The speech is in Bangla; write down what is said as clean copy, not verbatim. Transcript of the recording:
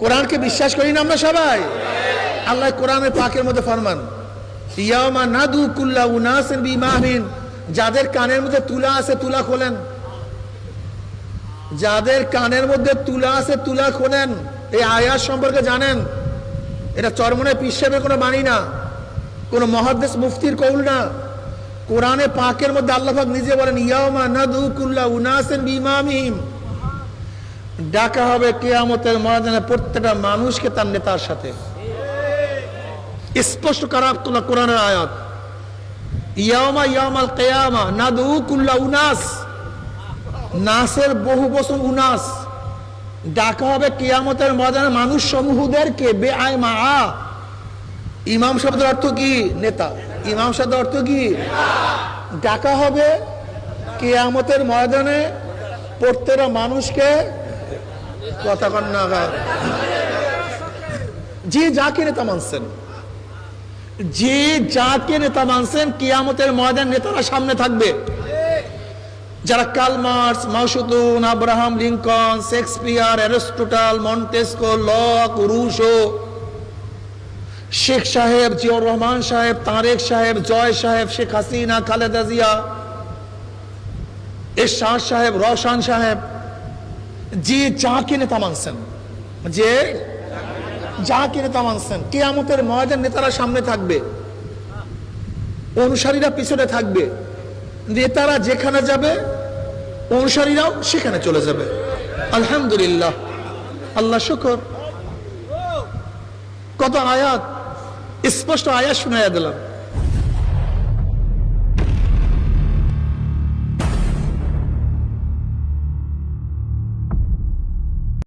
কোরআনকে বিশ্বাস করি না আমরা সবাই? আল্লাহ কোরআনের পাকের মধ্যে ফরমান, ইয়াউমা নাদু কুল্লা উনাসিন বিইমামিন, যাদের কানের মধ্যে তুলা আছে তুলা খোলেন, যাদের কানের মধ্যে তুলা আছে তুলা খোলেন। এই আয়াত সম্পর্কে জানেন, এটা চরমনে পীর সাহেবের কোনো বাণী না, কোনো মুহাদ্দিস মুফতির কৌল না। কোরআনে পাকের মধ্যে আল্লাহ পাক নিজে বলেন, ইয়াউমা নাদু কুল্লা উনাসিন বিইমামিহিম, ডাকা হবে কিয়ামতের ময়দানে প্রত্যেকটা মানুষকে তার নেতার সাথে। স্পষ্ট করা কোরআনের আয়াত, ইয়াউমা ইয়াউমাল কিয়ামা নাদু কুল্লা উনাস, নাসের বহু বচন উনাস, ডাকা হবে কিয়ামতের ময়দানে মানুষ সমূহদেরকে বেআইমা। ইমাম শব্দের অর্থ কি? নেতা। ইমাম শব্দের অর্থ কি? ডাকা হবে কিয়ামতের ময়দানে প্রত্যেকটা মানুষকে, কথা কন না, যে যাকে নেতা মানছেন, যে যাকে নেতা মানছেন, কিয়ামতের ময়দান নেতারা সামনে থাকবে। যারা Karl Marx, Mao Tse-tung, Abraham Lincoln, Shakespeare, Aristotle, Montesquieu, Locke, Rousseau, Sheikh Saheb, Ziaur Rahman সাহেব, তারেক সাহেব, জয় সাহেব, শেখ হাসিনা, খালেদা জিয়া, এরশাদ সাহেব, রওশন সাহেব, যে যাকে নেতা মানছেন, যে যাকে নেতা মানছেন, কিয়ামতের ময়দান নেতারা সামনে থাকবে, অনুসারীরা পিছনে থাকবে। নেতারা যেখানে যাবে অনুসারীরাও সেখানে চলে যাবে। আলহামদুলিল্লাহ, আল্লাহ শুকর। কত আয়াত, স্পষ্ট আয়াত শুনাইয়া দিলাম।